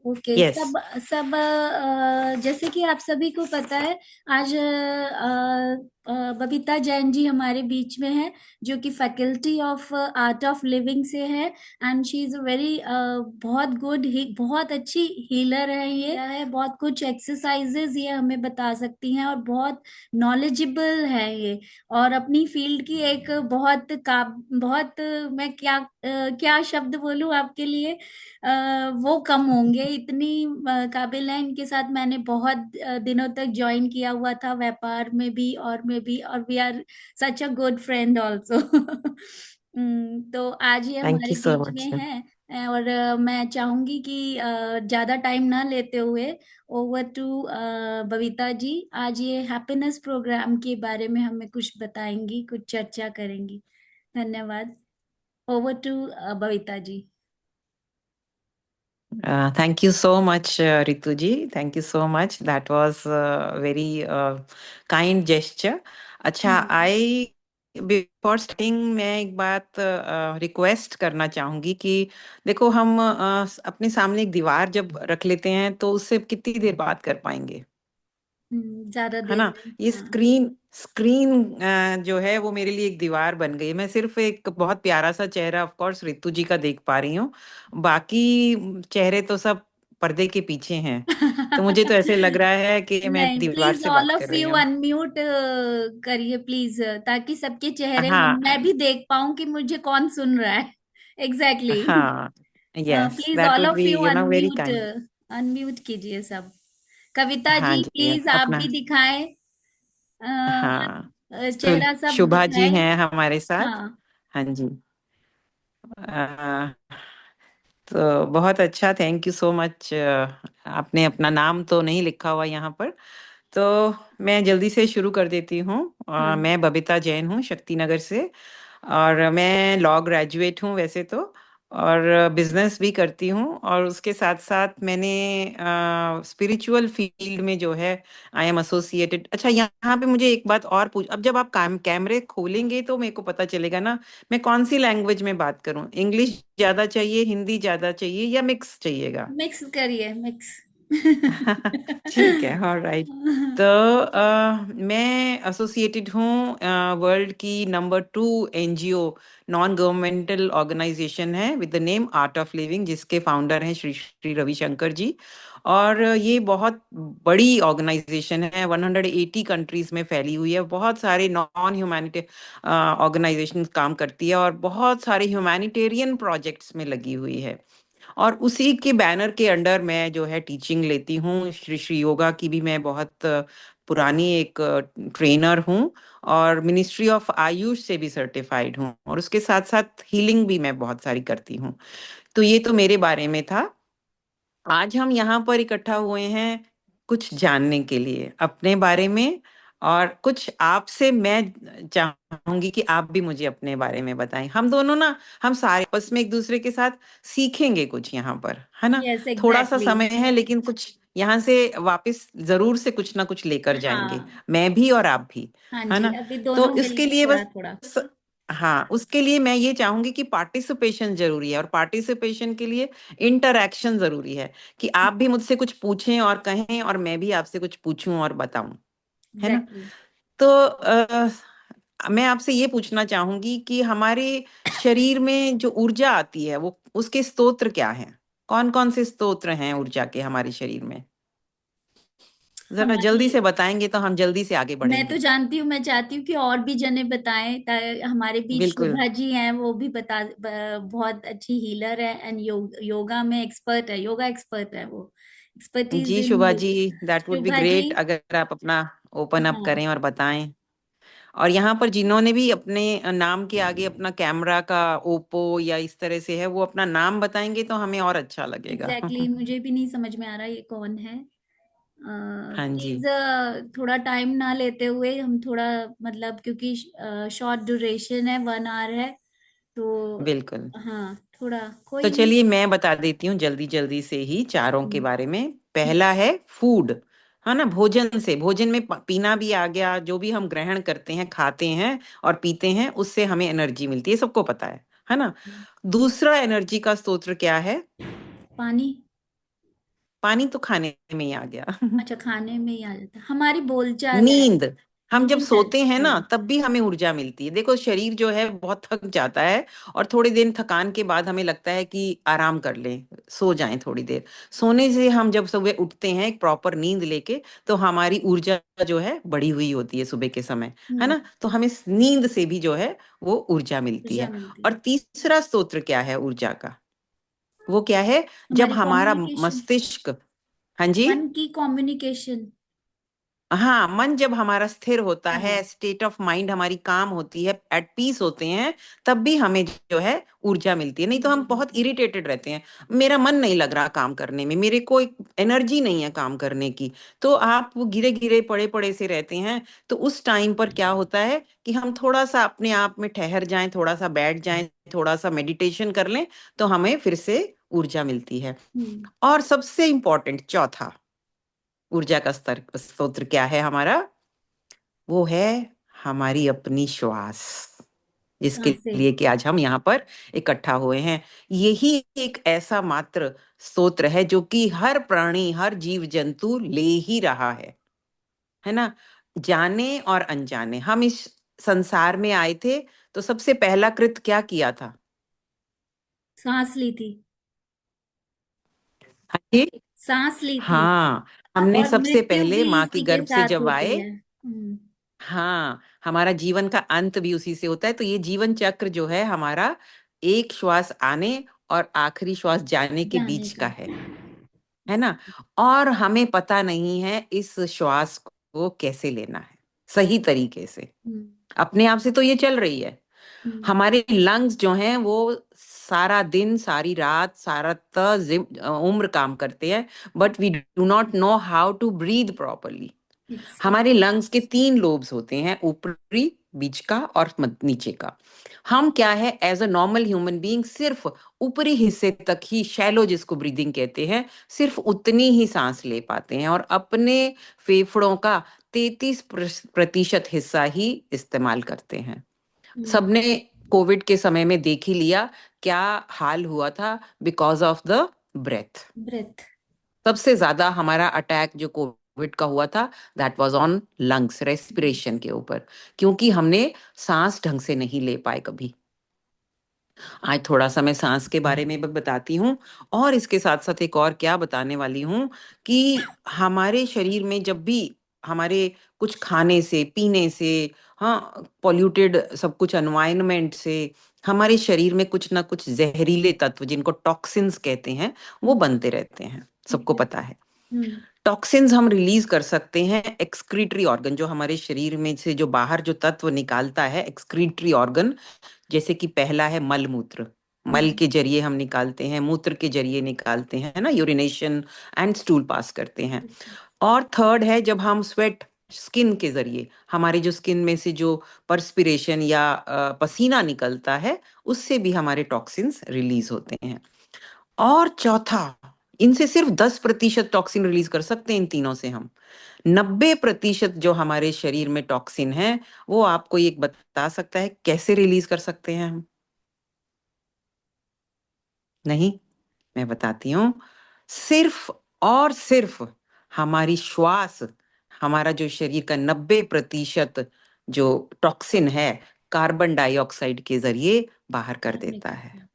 Okay. Yes. सब सब जैसे कि आप सभी को पता है, आज बबीता जैन जी हमारे बीच में है, जो कि faculty of art of living से है। And she is a very बहुत गुड ही, बहुत अच्छी हीलर है। ये है बहुत कुछ एक्सरसाइजेज ये हमें बता सकती हैं, और बहुत नॉलेजेबल है ये। और अपनी फील्ड की एक बहुत मैं क्या शब्द बोलूं आपके लिए, वो कम होंगे, इतनी काबिल है। इनके साथ मैंने बहुत दिनों तक ज्वाइन किया हुआ था, व्यापार में भी और में भी, और we are such a good friend also. तो आज ये थैंक हमारे यू सो बीच में मच। है। और मैं चाहूंगी कि ज्यादा टाइम ना लेते हुए ओवर टू बबीता जी। आज ये हैप्पीनेस प्रोग्राम के बारे में हमें कुछ बताएंगी, कुछ चर्चा करेंगी। धन्यवाद। Over to Babita ji. Thank you so much, Ritu ji. Thank you so much. That was a very kind gesture. अच्छा, हम्म। आई बिफोर स्टार्टिंग मैं एक बात रिक्वेस्ट करना चाहूंगी कि देखो, हम अपने सामने एक दीवार जब रख लेते हैं तो उससे कितनी देर बात कर पाएंगे, ज्यादा है देर ना। नहीं, ये हाँ। स्क्रीन स्क्रीन जो है वो मेरे लिए एक दीवार बन गई है। मैं सिर्फ एक बहुत प्यारा सा चेहरा ऑफ कोर्स रितु जी का देख पा रही हूँ, बाकी चेहरे तो सब पर्दे के पीछे हैं। तो मुझे तो ऐसे लग रहा है कि मैं नहीं, दीवार प्लीज से ऑल बात कर ऑफ रही यू हूँ। अनम्यूट करिए प्लीज, ताकि सबके चेहरे हाँ, मैं भी देख पाऊं कि मुझे कौन सुन रहा है। एग्जैक्टली। हाँ। Yes, please that all would of be you very unmute, kind. Unmute कीजिए सब। कविता हाँ जी जी, प्लीज आप अपना। भी दिखाएं, हाँ, चेहरा सब शुभा जी दिखाएं। हैं हमारे साथ। हाँ। हाँ जी। तो बहुत अच्छा, थैंक यू सो मच। आपने अपना नाम तो नहीं लिखा हुआ यहाँ पर, तो मैं जल्दी से शुरू कर देती हूँ। हाँ। मैं बबीता जैन हूँ, शक्ति नगर से। और मैं लॉ ग्रेजुएट हूँ वैसे तो, और बिजनेस भी करती हूँ। और उसके साथ साथ मैंने स्पिरिचुअल फील्ड में जो है आई एम एसोसिएटेड। अच्छा, यहाँ पे मुझे एक बात और पूछ, अब जब आप कैमरे खोलेंगे तो मेरे को पता चलेगा ना, मैं कौन सी लैंग्वेज में बात करूँ। इंग्लिश ज्यादा चाहिए, हिंदी ज्यादा चाहिए, या मिक्स चाहिएगा? मिक्स करिए, मिक्स। ठीक है, ऑल राइट। तो मैं एसोसिएटेड हूँ वर्ल्ड की number 2 NGO, non governmental organisation है with the name Art of Living, जिसके फाउंडर हैं श्री श्री रविशंकर जी। और ये बहुत बड़ी ऑर्गेनाइजेशन है, 180 कंट्रीज में फैली हुई है। बहुत सारे नॉन ह्यूमैनिटी ऑर्गेनाइजेशन काम करती है, और बहुत सारे ह्यूमैनिटेरियन प्रोजेक्ट्स में लगी हुई है। और उसी के बैनर के अंडर मैं जो है टीचिंग लेती हूँ। श्री श्री योगा की भी मैं बहुत पुरानी एक ट्रेनर हूँ, और मिनिस्ट्री ऑफ आयुष से भी सर्टिफाइड हूँ, और उसके साथ साथ हीलिंग भी मैं बहुत सारी करती हूँ। तो ये तो मेरे बारे में था। आज हम यहाँ पर इकट्ठा हुए हैं कुछ जानने के लिए अपने बारे में, और कुछ आपसे मैं चाहूंगी कि आप भी मुझे अपने बारे में बताएं। हम दोनों ना, हम सारे आपस में एक दूसरे के साथ सीखेंगे कुछ यहाँ पर, है ना। यस, थोड़ा सा एग्जैक्टली। समय है, लेकिन कुछ यहाँ से वापस जरूर से कुछ ना कुछ लेकर जाएंगे, हाँ। मैं भी और आप भी, हाँ है जी, ना। अभी तो दोनों इसके मिलके लिए थोड़ा बस, थोड़ा। हाँ, उसके लिए मैं ये चाहूंगी कि पार्टिसिपेशन जरूरी है, और पार्टिसिपेशन के लिए इंटरैक्शन जरूरी है, कि आप भी मुझसे कुछ पूछें और कहें, और मैं भी आपसे कुछ पूछूं और बताऊं, है ना। एग्जैक्टली। तो मैं आपसे ये पूछना चाहूंगी कि हमारे शरीर में जो ऊर्जा आती है, वो उसके स्तोत्र क्या हैं? कौन कौन से स्तोत्र हैं ऊर्जा के हमारे शरीर में? जरा हमारी जल्दी से बताएंगे तो हम जल्दी से आगे मैं तो बढ़ेंगे। जानती हूँ, मैं चाहती हूँ कि और भी जने बताएं। हमारे बीच बिल्कुल। शुभा जी हैं, वो भी बहुत अच्छी हीलर है, एंड योगा में एक्सपर्ट है, योगा एक्सपर्ट है वो। Expertise ji in Shubha ji, yoga. That would be Shubha ji. Great अगर आप अपना ओपन अप हाँ। करें और बताएं। और यहाँ पर जिन्होंने भी अपने नाम के आगे अपना कैमरा का ओप्पो या इस तरह से है, वो अपना नाम बताएंगे तो हमें और अच्छा लगेगा। एग्जैक्टली, मुझे भी नहीं समझ में आ रहा ये कौन है। हाँ जी। प्लीज थोड़ा टाइम ना लेते हुए हम थोड़ा, मतलब क्योंकि शॉर्ट ड्यूरेशन है, 1 आवर है। तो बिल्कुल। हाँ, थोड़ा तो कोई नहीं। चलिए मैं बता देती हूँ जल्दी जल्दी से ही चारों के हम्म, बारे में। पहला है फूड, है ना। भोजन से, भोजन में पीना भी आ गया। जो भी हम ग्रहण करते हैं, खाते हैं और पीते हैं, उससे हमें एनर्जी मिलती है, सबको पता है ना। दूसरा एनर्जी का स्तोत्र क्या है? पानी। पानी तो खाने में ही आ गया। अच्छा, खाने में ही आ जाता है। हमारी बोलचाल है। नींद। हम जब नींद है, सोते हैं ना हाँ। तब भी हमें ऊर्जा मिलती है। देखो शरीर जो है बहुत थक जाता है, और थोड़े दिन थकान के बाद हमें लगता है कि आराम कर लें, सो जाएं थोड़ी देर। सोने से हम जब सुबह उठते हैं एक प्रॉपर नींद लेके, तो हमारी ऊर्जा जो है बढ़ी हुई होती है सुबह के समय, है हम्म। ना। तो हमें नींद से भी जो है वो ऊर्जा मिलती ऊर्जा है। मिलती और है। तीसरा स्तोत्र क्या है ऊर्जा का? वो क्या है? जब हमारी हमारा कम्युनिकेशन। मस्तिष्क, हाँ जी, मन की कम्युनिकेशन। हाँ, मन जब हमारा स्थिर होता है, हाँ। स्टेट ऑफ माइंड हमारी काम होती है, एट पीस होते हैं, तब भी हमें जो है ऊर्जा मिलती है। नहीं तो ऊर्जा हम बहुत मिलती है। इरिटेटेड रहते हैं, मेरा मन नहीं लग रहा काम करने में, मेरे को एनर्जी नहीं है काम करने की। तो आप वो गिरे गिरे पड़े पड़े से रहते हैं। तो उस टाइम पर क्या होता है कि हम थोड़ा सा अपने आप में ठहर जाएं, थोड़ा सा बैठ जाएं, थोड़ा सा मेडिटेशन कर लें, तो हमें फिर से ऊर्जा मिलती है। हम्म। और सबसे इंपॉर्टेंट चौथा ऊर्जा का स्तर स्रोत क्या है हमारा? वो है हमारी अपनी श्वास, जिसके सांसें। लिए कि आज हम यहाँ पर इकट्ठा हुए हैं। यही एक ऐसा मात्र स्तोत्र है जो कि हर प्राणी, हर जीव जंतु ले ही रहा है ना। जाने और अनजाने हम इस संसार में आए थे, तो सबसे पहला कृत क्या किया था? सांस ली थी। हाँ जी। सांस ली थी। हाँ, हमने और सबसे मृत्यु पहले भी माँ के इसी के गर्भ से साथ जब होती आए, है। हम्म। हाँ, हमारा जीवन का अंत भी उसी से होता है। तो ये जीवन चक्र जो है हमारा, एक श्वास आने और आखिरी श्वास जाने के जाने बीच का। का है ना। और हमें पता नहीं है इस श्वास को कैसे लेना है सही तरीके से। हम्म। अपने आप से तो ये चल रही है। हम्म। हमारे लंग्स जो हैं वो सारा दिन, सारी रात, उम्र काम करते हैं, but we do not know how to breathe properly. हमारे एग्जैक्टली। लंग्स के 3 लोब्स होते हैं, ऊपरी, बीच का और नीचे का। हम क्या है, as a normal human being सिर्फ ऊपरी हिस्से तक ही, शैलो जिसको ब्रीदिंग कहते हैं, सिर्फ उतनी ही सांस ले पाते हैं, और अपने फेफड़ों का 33% हिस्सा ही इस्तेमाल करते हैं। हम्म। सबने कोविड के समय में देख ही लिया क्या हाल हुआ था, because of the breath. Breath. सबसे ज्यादा हमारा अटैक जो कोविड का हुआ था, that was on lungs, respiration के ऊपर, क्योंकि हमने सांस ढंग से नहीं ले पाए कभी। आज थोड़ा सा मैं सांस के बारे में भी बताती हूँ, और इसके साथ साथ एक और क्या बताने वाली हूँ कि हमारे शरीर में जब भी हमारे कुछ खाने से, पीने से, हाँ, पॉल्यूटेड सब कुछ एनवायरनमेंट से, हमारे शरीर में कुछ ना कुछ जहरीले तत्व जिनको टॉक्सिन्स कहते हैं, वो बनते रहते हैं, सबको पता एग्जैक्टली। है। हम्म। टॉक्सिन्स हम रिलीज कर सकते हैं एक्सक्रीटरी ऑर्गन, जो हमारे शरीर में से जो बाहर जो तत्व निकालता है, एक्सक्रीटरी ऑर्गन। जैसे कि पहला है मल मूत्र, मल हम्म। के जरिए हम निकालते हैं, मूत्र के जरिए निकालते हैं, है ना, यूरिनेशन एंड स्टूल पास करते हैं। और थर्ड है जब हम स्वेट, स्किन के जरिए, हमारे जो स्किन में से जो पर्सपिरेशन या पसीना निकलता है, उससे भी हमारे टॉक्सिन्स रिलीज होते हैं। और चौथा, इनसे सिर्फ 10% टॉक्सिन रिलीज कर सकते हैं, इन तीनों से हम 90% जो हमारे शरीर में टॉक्सिन है, वो आपको एक बता सकता है कैसे रिलीज कर सकते हैं हम? नहीं, मैं बताती हूँ। सिर्फ और सिर्फ हमारी श्वास, हमारा जो शरीर का 90% जो टॉक्सिन है, कार्बन डाइऑक्साइड के जरिए बाहर कर बाहर देता है। निकलता है।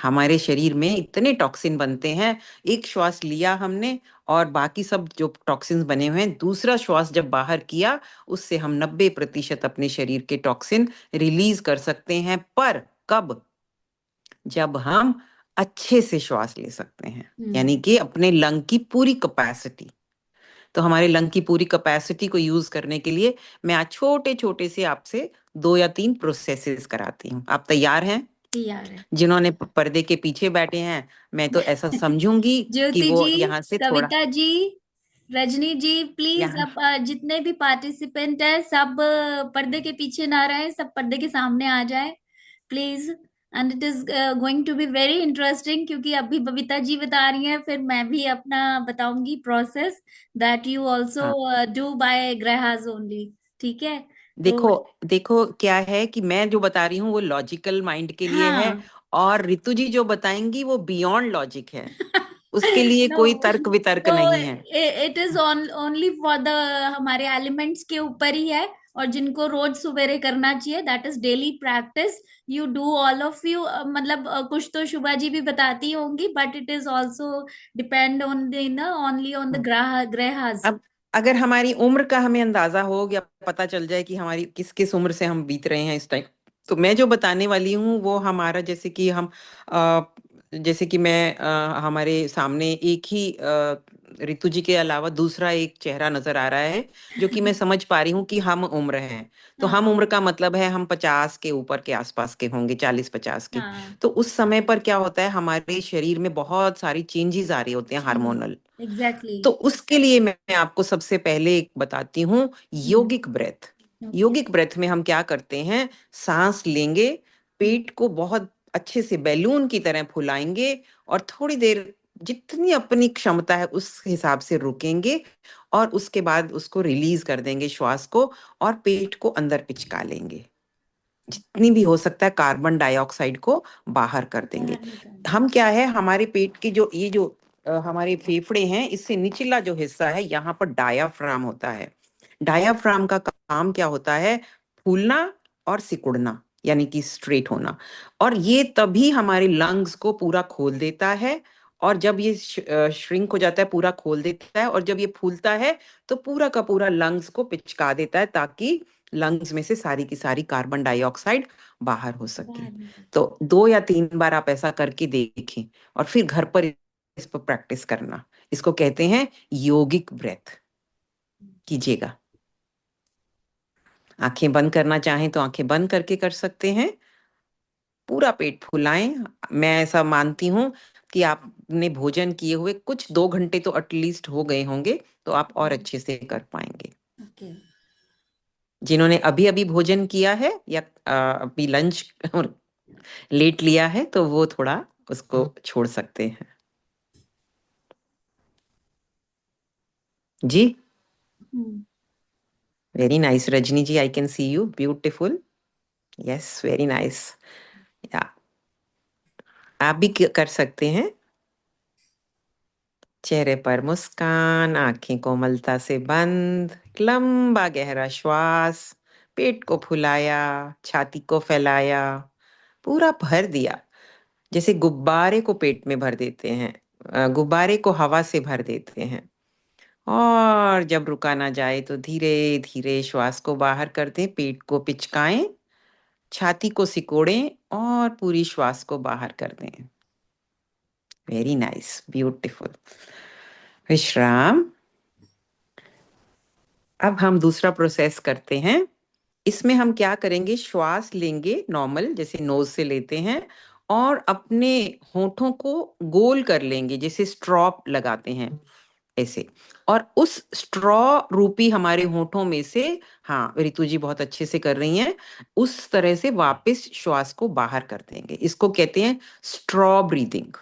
हमारे शरीर में इतने टॉक्सिन बनते हैं, एक श्वास लिया हमने, और बाकी सब जो टॉक्सिन्स बने हुए हैं, दूसरा श्वास जब बाहर किया, उससे हम 90% अपने शरीर के टॉक्सिन रिलीज कर सकते हैं। पर कब? जब हम अच्छे से श्वास ले सकते हैं, हम्म। यानी कि अपने लंग की पूरी कैपेसिटी। तो हमारे लंग की पूरी कैपेसिटी को यूज करने के लिए मैं आज छोटे छोटे से आपसे 2 या 3 प्रोसेसेस कराती हूँ। आप तैयार हैं? तैयार है। जिन्होंने पर्दे के पीछे बैठे हैं, मैं तो ऐसा समझूंगी कि ज्योति वो जी, यहाँ से थोड़ा, कविता जी, रजनी जी, प्लीज यहाँ, अब जितने भी पार्टिसिपेंट है सब पर्दे के पीछे ना रहे, सब पर्दे के सामने आ जाए please. And it is going to be very interesting, क्योंकि अभी बबीता जी बता रही हैं, फिर मैं भी अपना बताऊंगी प्रोसेस दैट यू आल्सो हाँ, डू बाय ग्रहास ओनली। ठीक है। तो देखो, देखो क्या है कि मैं जो बता रही हूँ वो लॉजिकल माइंड के लिए है, हाँ। और रितु जी जो बताएंगी वो बियॉन्ड लॉजिक है। उसके लिए नो, कोई तर्क वितर्क वो नहीं है। It is only for the हमारे एलिमेंट्स के ऊपर ही है। और जिनको रोज सवेरे करना चाहिए, that is daily practice. You do all of you, मतलब कुछ तो शुभा जी भी बताती होंगी, but it is also depend on the only on the hmm. ग्रहास। अब अगर हमारी उम्र का हमें अंदाजा हो या पता चल जाए कि हमारी किस किस उम्र से हम बीत रहे हैं इस टाइम, तो मैं जो बताने वाली हूँ वो हमारा, जैसे कि हम अ, जैसे कि मैं हमारे सामने एक ही ऋतु जी के अलावा दूसरा एक चेहरा नजर आ रहा है, जो कि मैं समझ पा रही हूँ कि हम उम्र हैं। तो हम हाँ, उम्र का मतलब है हम 50 के ऊपर के आसपास के होंगे, 40-50 के। हाँ, तो उस समय पर क्या होता है, हमारे शरीर में बहुत सारी चेंजेस आ रही होती हैं चेंजेस, हार्मोनल। एग्जैक्टली। तो उसके लिए मैं आपको सबसे पहले एक बताती हूँ, हम्म। योगिक ब्रेथ। ओके। योगिक ब्रेथ में हम क्या करते हैं, सांस लेंगे, पेट को बहुत अच्छे से बैलून की तरह फुलाएंगे, और थोड़ी देर जितनी अपनी क्षमता है उस हिसाब से रुकेंगे, और उसके बाद उसको रिलीज कर देंगे श्वास को, और पेट को अंदर पिचका लेंगे। जितनी भी हो सकता है कार्बन डाइऑक्साइड को बाहर कर देंगे। बाहर निकाल। हम क्या है, हमारे पेट के जो ये जो हमारे फेफड़े हैं, इससे निचला जो हिस्सा है यहाँ पर डायाफ्राम होता है। डायाफ्राम का काम क्या होता है, फूलना और सिकुड़ना, यानी कि स्ट्रेट होना। और ये तभी हमारे लंग्स को पूरा खोल देता है। और जब ये श्रिंक हो जाता है, पूरा खोल देता है, और जब ये फूलता है तो पूरा का पूरा लंग्स को पिचका देता है, ताकि लंग्स में से सारी की सारी कार्बन डाइऑक्साइड बाहर हो सके। बाहर निकाल। तो 2 या 3 बार आप ऐसा करके देखें, और फिर घर पर इस पर प्रैक्टिस करना। इसको कहते हैं योगिक ब्रेथ। कीजिएगा। आंखें बंद करना चाहें तो आंखें बंद करके कर सकते हैं। पूरा पेट फुलाएं। मैं ऐसा मानती हूँ कि आपने भोजन किए हुए कुछ 2 घंटे तो एटलीस्ट हो गए होंगे, तो आप और अच्छे से कर पाएंगे। ओके। जिन्होंने अभी अभी भोजन किया है या अभी लंच लेट लिया है, तो वो थोड़ा उसको छोड़ सकते हैं। जी। Hmm. Very nice Rajni ji, I can see you beautiful. Yes, very nice. या आप भी कर सकते हैं। चेहरे पर मुस्कान, आंखें कोमलता से बंद, लंबा गहरा श्वास, पेट को फुलाया, छाती को फैलाया, पूरा भर दिया, जैसे गुब्बारे को पेट में भर देते हैं, गुब्बारे को हवा से भर देते हैं। और जब रुका ना जाए तो धीरे धीरे श्वास को बाहर कर दें, पेट को पिचकाएं, छाती को सिकोड़ें, और पूरी श्वास को बाहर कर दें। Very nice, beautiful. विश्राम। अब हम दूसरा प्रोसेस करते हैं। इसमें हम क्या करेंगे, श्वास लेंगे नॉर्मल जैसे नोज से लेते हैं, और अपने होठों को गोल कर लेंगे, जैसे स्ट्रॉ लगाते हैं ऐसे। और उस स्ट्रॉ रूपी हमारे होठों में से, हाँ रितु जी बहुत अच्छे से कर रही हैं, उस तरह से वापस श्वास को बाहर कर देंगे। इसको कहते हैं स्ट्रॉ ब्रीदिंग।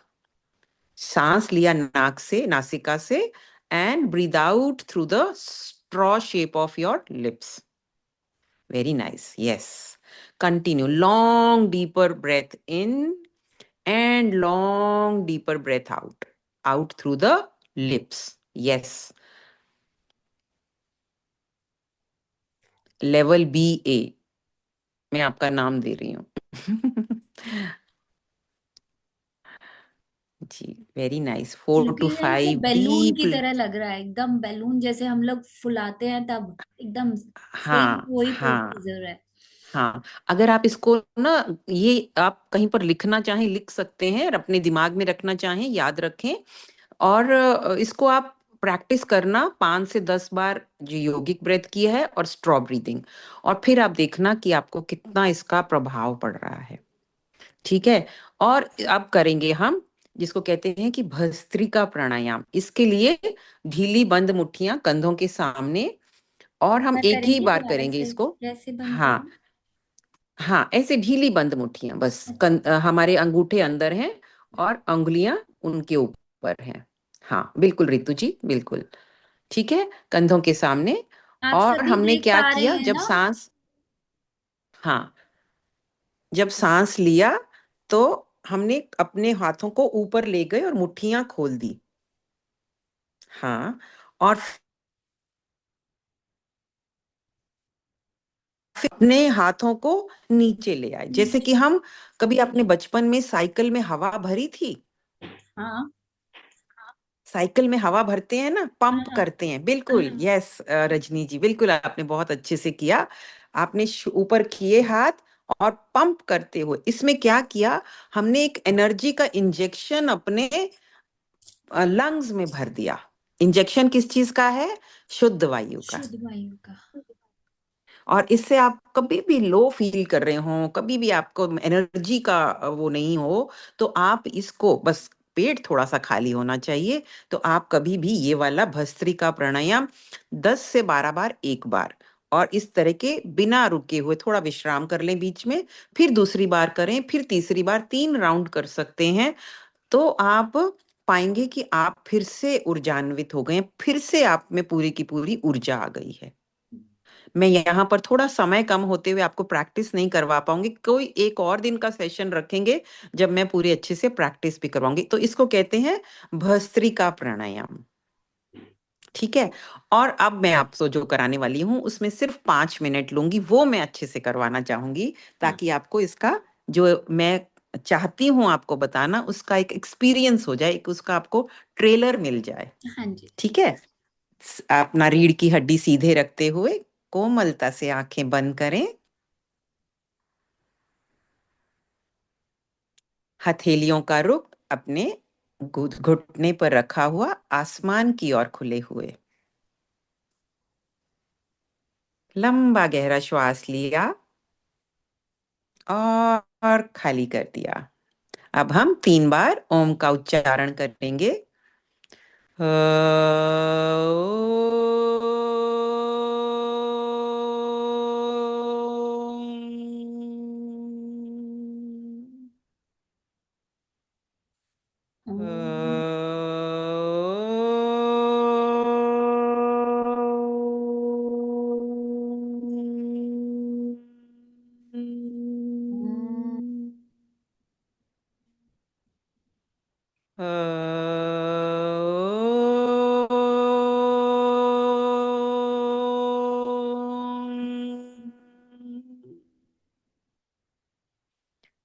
सांस लिया नाक से, नासिका से, and breathe out through the straw shape of your lips. Very nice. Yes. Continue. Long, deeper breath in, and long, deeper breath out. Out through the lips. Yes. Level BA. मैं आपका नाम दे रही हूँ। जी, वेरी नाइस। 4 to 5 से balloon की deep. तरह लग रहा है, एकदम बैलून जैसे हम लोग फुलाते हैं तब, एकदम सेम हाँ वही हाँ प्रोसीजर है। हाँ। अगर आप इसको ना, ये आप कहीं पर लिखना चाहें लिख सकते हैं, और अपने दिमाग में रखना चाहें याद रखें। और इसको आप प्रैक्टिस करना 5 से 10 बार, जो योगिक ब्रेथ की है और स्ट्रॉ ब्रीदिंग। और फिर आप देखना कि आपको कितना इसका प्रभाव पड़ रहा है। ठीक है। और अब करेंगे हम जिसको कहते हैं कि भस्त्रिका प्राणायाम। इसके लिए ढीली बंद मुट्ठियां कंधों के सामने, और हम क्या एक ही करेंगे बार दोबारा करेंगे से, इसको। कैसे बंद हाँ करेंगे? हाँ, ऐसे ढीली बंद मुट्ठियां बस, अच्छा। हमारे अंगूठे अंदर हैं और अंगुलियां उनके ऊपर हैं। हाँ बिल्कुल रितु जी, बिल्कुल ठीक है, कंधों के सामने। आप और सभी हमने देख क्या पा रहे किया, हैं जब ना? सांस, हाँ, जब सांस लिया तो हमने अपने हाथों को ऊपर ले गए और मुट्ठियां खोल दी। हाँ। और फिर अपने हाथों को नीचे ले आए, जैसे कि हम कभी अपने बचपन में साइकिल में हवा भरी थी। हाँ साइकिल में हवा भरते हैं ना, पंप हाँ करते हैं, बिल्कुल। यस रजनी जी, बिल्कुल आपने बहुत अच्छे से किया। आपने ऊपर किए हाथ और पंप करते हुए इसमें क्या किया, हमने एक एनर्जी का इंजेक्शन अपने लंग्स में भर दिया। इंजेक्शन किस चीज का है? शुद्ध वायु का। शुद्ध वायु का। और इससे आप कभी भी लो फील कर रहे हो, कभी भी आपको एनर्जी का वो नहीं हो, तो आप इसको बस, पेट थोड़ा सा खाली होना चाहिए, तो आप कभी भी ये वाला भस्त्रिका प्राणायाम 10 से 12 बार एक बार, और इस तरह के बिना रुके हुए थोड़ा विश्राम कर लें बीच में, फिर दूसरी बार करें, फिर तीसरी बार, 3 राउंड कर सकते हैं। तो आप पाएंगे कि आप फिर से ऊर्जान्वित हो गए, फिर से आप में पूरी की पूरी ऊर्जा आ गई है। मैं यहाँ पर थोड़ा समय कम होते हुए आपको प्रैक्टिस नहीं करवा पाऊंगी, कोई एक और दिन का सेशन रखेंगे जब मैं पूरी अच्छे से प्रैक्टिस भी करवाऊंगी। तो इसको कहते हैं भस्त्रिका प्राणायाम। ठीक है। और अब मैं आपको जो कराने वाली हूँ उसमें सिर्फ 5 मिनट लूंगी, वो मैं अच्छे से करवाना चाहूंगी, हाँ ताकि आपको इसका जो मैं चाहती हूँ आपको बताना, उसका एक एक्सपीरियंस हो जाए, एक उसका आपको ट्रेलर मिल जाए। हाँ जी। ठीक है। अपना रीढ़ की हड्डी सीधे रखते हुए कोमलता से आंखें बंद करें। हथेलियों का रुख अपने घुटने पर रखा हुआ, आसमान की ओर खुले हुए। लंबा गहरा श्वास लिया और खाली कर दिया। अब हम 3 बार ओम का उच्चारण करेंगे। ओम। ओम।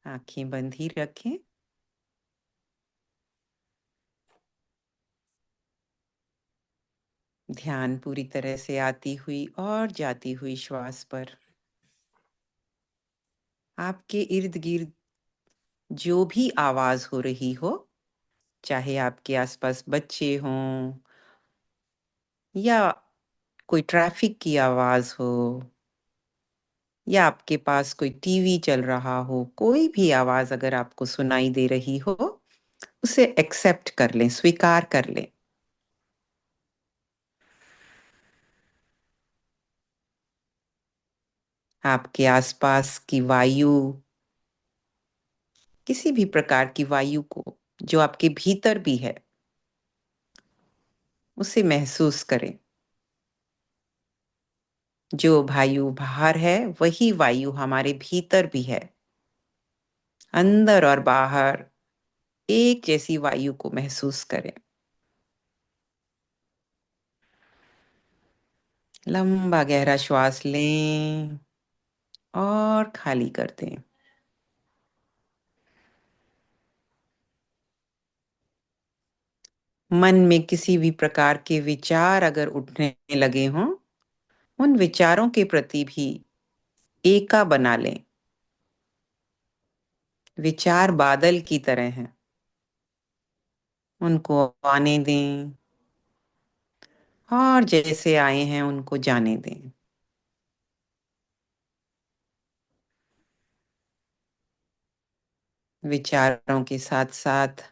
आंखें बंद ही रखें। ध्यान पूरी तरह से आती हुई और जाती हुई श्वास पर। आपके इर्द गिर्द जो भी आवाज हो रही हो, चाहे आपके आसपास बच्चे हों या कोई ट्रैफिक की आवाज हो, या आपके पास कोई टीवी चल रहा हो, कोई भी आवाज अगर आपको सुनाई दे रही हो, उसे एक्सेप्ट कर लें, स्वीकार कर लें। आपके आसपास की वायु, किसी भी प्रकार की वायु को जो आपके भीतर भी है, उसे महसूस करें। जो वायु बाहर है वही वायु हमारे भीतर भी है। अंदर और बाहर एक जैसी वायु को महसूस करें। लंबा गहरा श्वास लें और खाली कर दें। मन में किसी भी प्रकार के विचार अगर उठने लगे हों, उन विचारों के प्रति भी एका बना लें। विचार बादल की तरह हैं, उनको आने दें और जैसे आए हैं उनको जाने दें। विचारों के साथ साथ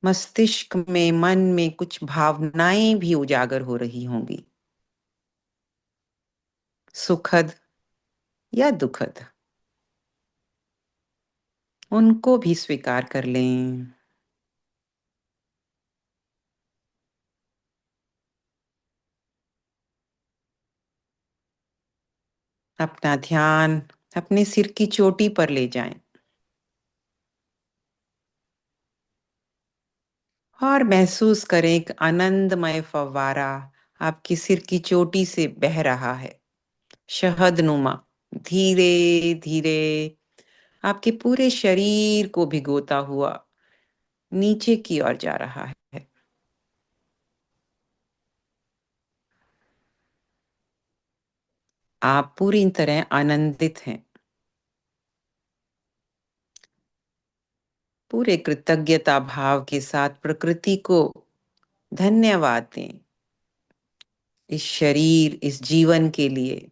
मस्तिष्क में, मन में कुछ भावनाएं भी उजागर हो रही होंगी, सुखद या दुखद। उनको भी स्वीकार कर लें। अपना ध्यान अपने सिर की चोटी पर ले जाएं और महसूस करें एक आनंदमय फव्वारा आपकी सिर की चोटी से बह रहा है, शहदनुमा, धीरे धीरे आपके पूरे शरीर को भिगोता हुआ नीचे की ओर जा रहा है। आप पूरी तरह आनंदित हैं। पूरे कृतज्ञता भाव के साथ प्रकृति को धन्यवाद दें, इस शरीर, इस जीवन के लिए।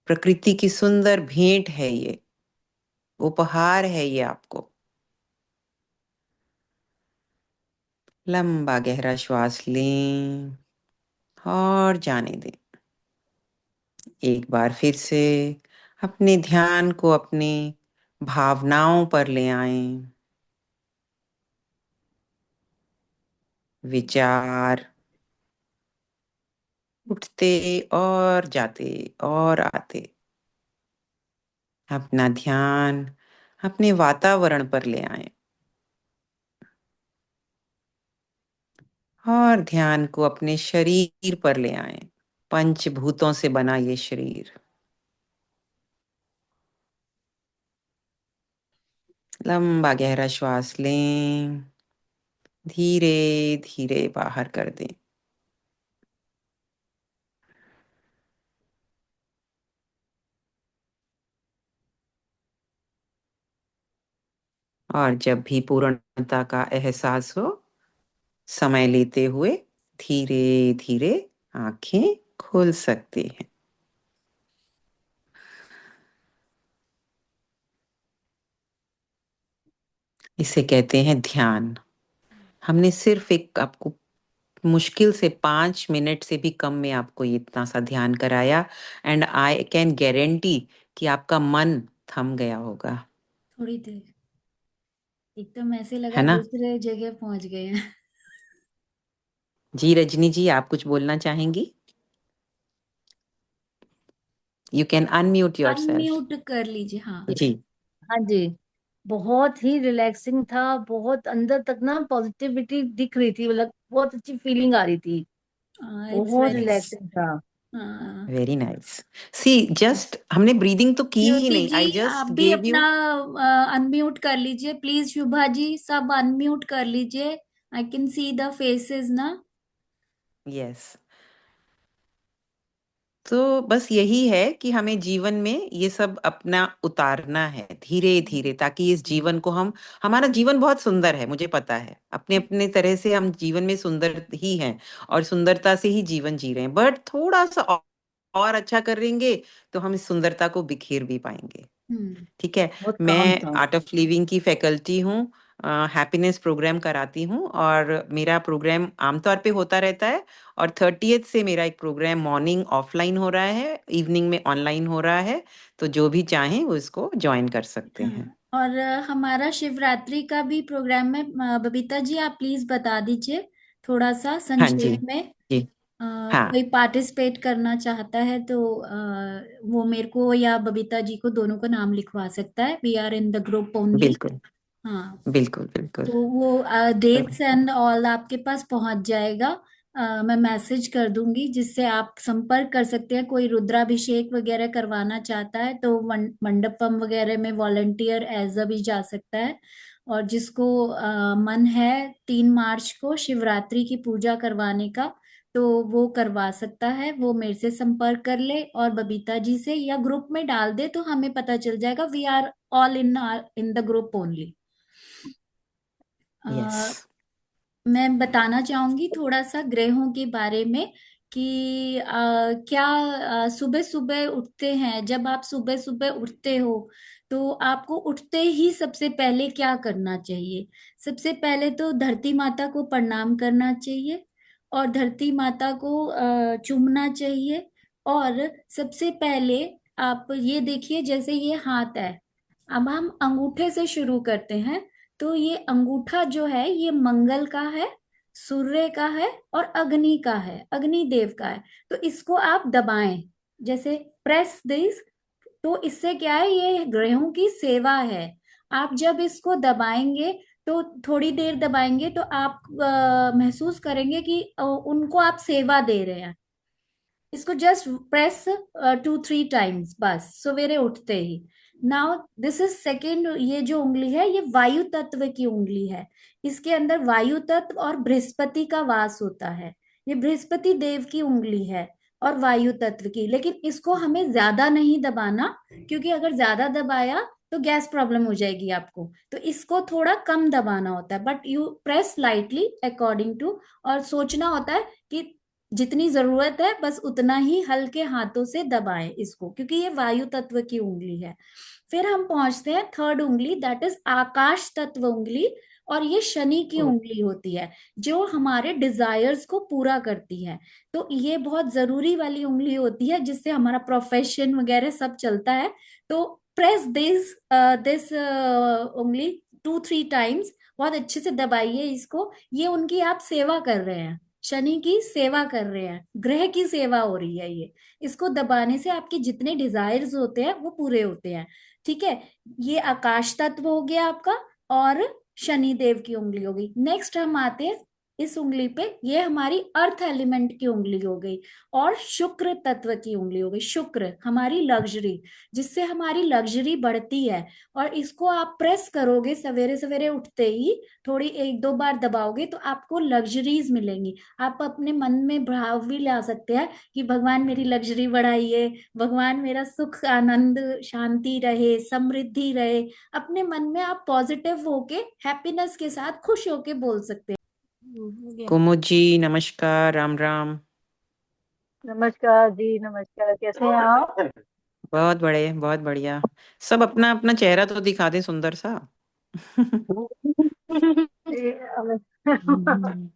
प्रकृति की सुंदर भेंट है ये, उपहार है ये आपको। लंबा गहरा श्वास लें और जाने दें। एक बार फिर से अपने ध्यान को अपनी भावनाओं पर ले आएं। विचार उठते और जाते और आते। अपना ध्यान अपने वातावरण पर ले आएं और ध्यान को अपने शरीर पर ले आएं। पंचभूतों से बना ये शरीर। लंबा गहरा श्वास लें, धीरे धीरे बाहर कर दें। और जब भी पूर्णता का एहसास हो, समय लेते हुए धीरे धीरे आंखें खोल सकते हैं। इसे कहते हैं ध्यान। हमने सिर्फ एक आपको मुश्किल से 5 मिनट से भी कम में आपको ये इतना सा ध्यान कराया, एंड आई कैन गारंटी कि आपका मन थम गया होगा। थोड़ी देर एकदम ऐसे लगा है ना? दूसरे जगह पहुंच गए हैं। जी रजनी जी, आप कुछ बोलना चाहेंगी? You can unmute your self. Unmute कर लीजिए, हाँ। जी। हाँ जी, बहुत ही रिलैक्सिंग था। बहुत अंदर तक ना पॉजिटिविटी दिख रही थी, मतलब बहुत अच्छी फीलिंग आ रही थी। इट्स बहुत वेरी, नाइस, रिलैक्सिंग था। हाँ। Very nice. सी, जस्ट हमने ब्रीदिंग तो की ही ज्योति नहीं, जी, आई आप जस्ट भी गेव अपना यू। अनम्यूट कर लीजिए प्लीज। शुभा जी, सब अनम्यूट कर लीजिए। आई कैन सी द फेसेस ना। यस। तो बस यही है कि हमें जीवन में ये सब अपना उतारना है धीरे धीरे, ताकि इस जीवन को हमारा जीवन बहुत सुंदर है, मुझे पता है। अपने अपने तरह से हम जीवन में सुंदर ही हैं और सुंदरता से ही जीवन जी रहे हैं, बट थोड़ा सा और अच्छा करेंगे तो हम इस सुंदरता को बिखेर भी पाएंगे। हम्म। ठीक है। बहुत काम मैं था। आर्ट ऑफ लिविंग की फैकल्टी हूँ, हैप्पीनेस प्रोग्राम कराती हूँ, और मेरा प्रोग्राम आमतौर पे होता रहता है। और 30th से मेरा एक प्रोग्राम मॉर्निंग ऑफलाइन हो रहा है, इवनिंग में ऑनलाइन हो रहा है। तो जो भी चाहें वो इसको ज्वाइन कर सकते हैं। हाँ, और हमारा शिवरात्रि का भी प्रोग्राम है। बबीता जी, आप प्लीज बता दीजिए थोड़ा सा हाँ जी। संक्षेप में। जी। हाँ। कोई पार्टिसिपेट करना चाहता है तो वो मेरे को या बबीता जी को, दोनों को नाम लिखवा सकता है। We are in the group only. बिल्कुल हाँ, बिल्कुल बिल्कुल। तो वो तो डेट्स एंड ऑल आपके पास पहुंच जाएगा। मैं मैसेज कर दूंगी, जिससे आप संपर्क कर सकते हैं। कोई रुद्राभिषेक वगैरह करवाना चाहता है तो मंडपम वगैरह में वॉलंटियर एज अ भी जा सकता है। और जिसको मन है 3 मार्च को शिवरात्रि की पूजा करवाने का, तो वो करवा सकता है। वो मेरे से संपर्क कर ले और बबीता जी से, या ग्रुप में डाल दे तो हमें पता चल जाएगा। We are all in the group only. Yes. मैं बताना चाहूंगी थोड़ा सा ग्रहों के बारे में कि क्या सुबह सुबह उठते हैं। जब आप सुबह सुबह उठते हो तो आपको उठते ही सबसे पहले क्या करना चाहिए? सबसे पहले तो धरती माता को प्रणाम करना चाहिए, और धरती माता को चूमना चाहिए। और सबसे पहले आप ये देखिए, जैसे ये हाथ है, अब हम अंगूठे से शुरू करते हैं। तो ये अंगूठा जो है ये मंगल का है, सूर्य का है और अग्नि का है, अग्नि देव का है। तो इसको आप दबाएं, जैसे प्रेस दिस, तो इससे क्या है, ये ग्रहों की सेवा है। आप जब इसको दबाएंगे, तो थोड़ी देर दबाएंगे तो आप महसूस करेंगे कि उनको आप सेवा दे रहे हैं। इसको जस्ट प्रेस 2-3 टाइम्स बस सवेरे उठते ही। Now this is second. ये जो उंगली है ये वायु तत्व की उंगली है। इसके अंदर वायु तत्व और बृहस्पति का वास होता है। ये बृहस्पति देव की उंगली है और वायु तत्व की। लेकिन इसको हमें ज्यादा नहीं दबाना, क्योंकि अगर ज्यादा दबाया तो गैस प्रॉब्लम हो जाएगी आपको। तो इसको थोड़ा कम दबाना होता है, but you press lightly according to. और सोचना होता है कि जितनी जरूरत है बस उतना ही हल्के हाथों से दबाएं इसको, क्योंकि ये वायु तत्व की उंगली है। फिर हम पहुंचते हैं थर्ड उंगली, दैट इज आकाश तत्व उंगली। और ये शनि की उंगली होती है, जो हमारे डिजायर्स को पूरा करती है। तो ये बहुत जरूरी वाली उंगली होती है, जिससे हमारा प्रोफेशन वगैरह सब चलता है। तो प्रेस दिस दिस उंगली 2-3 टाइम्स, बहुत अच्छे से दबाइए इसको। ये उनकी आप सेवा कर रहे हैं, शनि की सेवा कर रहे हैं, ग्रह की सेवा हो रही है ये। इसको दबाने से आपके जितने डिजायर्स होते हैं वो पूरे होते हैं। ठीक है, ये आकाश तत्व हो गया आपका, और शनि देव की उंगली हो गई। नेक्स्ट हम आते हैं इस उंगली पे, ये हमारी अर्थ एलिमेंट की उंगली हो गई। और शुक्र तत्व की उंगली हो गई। शुक्र हमारी लग्जरी, जिससे हमारी लग्जरी बढ़ती है। और इसको आप प्रेस करोगे सवेरे सवेरे उठते ही, थोड़ी 1-2 बार दबाओगे तो आपको लग्जरीज मिलेंगी। आप अपने मन में भाव भी ला सकते हैं कि भगवान मेरी लग्जरी बढ़ाइए, भगवान मेरा सुख आनंद शांति रहे, समृद्धि रहे। अपने मन में आप पॉजिटिव होके, हैप्पीनेस के साथ खुश होके बोल सकते हैं। हो गया। कुमुद जी नमस्कार, राम राम। नमस्कार जी, नमस्कार। कैसे हैं आप? बहुत बड़े, बहुत बढ़िया। सब अपना अपना चेहरा तो दिखा दे सुंदर सा।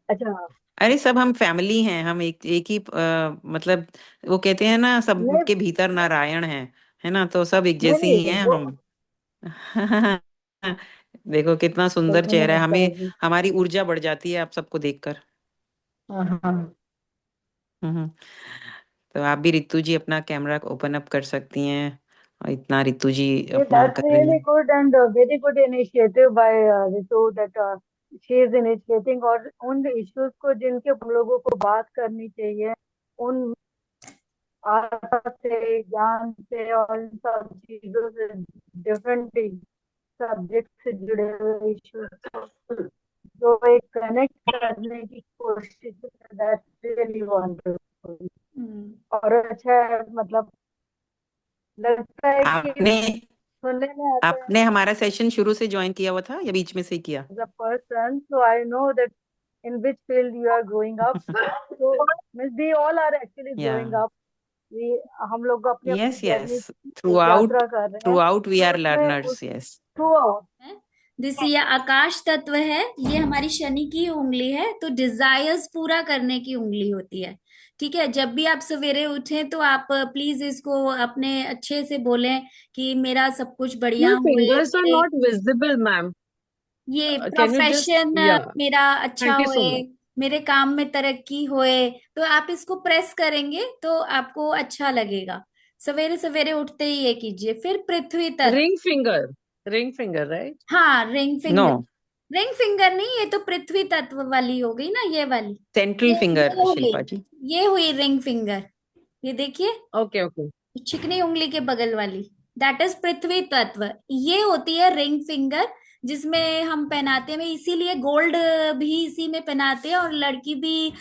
अच्छा। अरे सब हम फैमिली हैं, हम एक ही मतलब वो कहते हैं ना, नहीं सबके भीतर नारायण है ना, तो सब एक जैसे ही नहीं हैं वो हम। देखो कितना सुंदर बिल्कुल चेहरा है, नमस्कार हमें जी। हमारी ऊर्जा बढ़ जाती है आप सबको देखकर। हाँ हाँ। हम्म। तो आप भी रितु जी अपना कैमरा ओपन अप कर सकती हैं, और इतना रितु जी Yeah, अपना that's कर रही really हैं। good and very good initiative by Ritu that she is initiating, और उन issues को जिनके हम लोगों को बात करनी चाहिए, उन आस्था से, ज्ञान से और इन सब चीजों से, डिफरेंट सब्जेक्ट से जुड़े हुए इश्यूज जो एक कनेक्ट करने की कोशिश, दैट्स रियली वंडरफुल। और अच्छा है, मतलब लगता है कि आपने सुनने में आता है आपने हमारा सेशन शुरू से ज्वाइन किया हुआ था या बीच में से ही किया? as a person, so I know that in which field you are growing up. So means we all are actually या growing up. We हम लोग अपनी अपनी यस जर्नी यस, थ्रू एक आउट यात्रा कर रहे थ्रू हैं। आउट वी तो आर उसमें उस लर्नर्स, यस। थ्रू आउट जैसे ये आकाश तत्व है, ये हमारी शनि की उंगली है, तो डिजायर्स पूरा करने की उंगली होती है। ठीक है, जब भी आप सवेरे उठें तो आप प्लीज इसको अपने अच्छे से बोलें कि मेरा सब कुछ बढ़िया Your हुए, fingers are मेरे not visible, ma'am. ये Can you just, profession yeah, मेरा अच्छा thank you होए, so much. मेरे काम में तरक्की होए। तो आप इसको प्रेस करेंगे तो आपको अच्छा लगेगा। सवेरे सवेरे उठते ही ये कीजिए। फिर पृथ्वी तत्व। Ring finger, right? हाँ, ring no, finger. Ring finger नहीं, ये तो पृथ्वी तत्व वाली हो गई ना, ये वाली। सेंट्रल ये फिंगर हो शिल्पा गई, जी। ये हुई रिंग फिंगर। ये देखिए, Okay, okay. चिकनी उंगली के बगल वाली, दैट इज पृथ्वी तत्व। ये होती है रिंग फिंगर, जिसमें हम पहनाते हैं। इसीलिए गोल्ड भी इसी में पहनाते हैं, और लड़की भी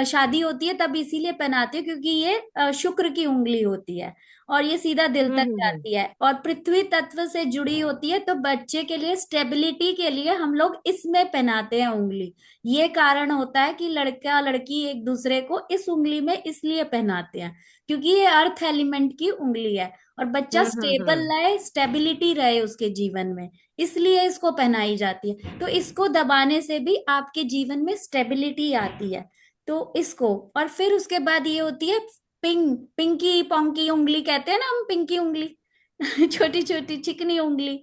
शादी होती है तब इसीलिए पहनाते हैं, क्योंकि ये शुक्र की उंगली होती है और ये सीधा दिल तक Mm-hmm. जाती है और पृथ्वी तत्व से जुड़ी होती है। तो बच्चे के लिए स्टेबिलिटी के लिए हम लोग इसमें पहनाते हैं उंगली। ये कारण होता है कि लड़का लड़की एक दूसरे को इस उंगली में इसलिए पहनाते हैं, क्योंकि ये अर्थ एलिमेंट की उंगली है और बच्चा स्टेबल Mm-hmm. रहे, स्टेबिलिटी रहे उसके जीवन में, इसलिए इसको पहनाई जाती है। तो इसको दबाने से भी आपके जीवन में स्टेबिलिटी आती है। तो इसको, और फिर उसके बाद ये होती है पिंकी पोंकी उंगली कहते हैं ना हम, पिंकी उंगली छोटी छोटी चिकनी उंगली।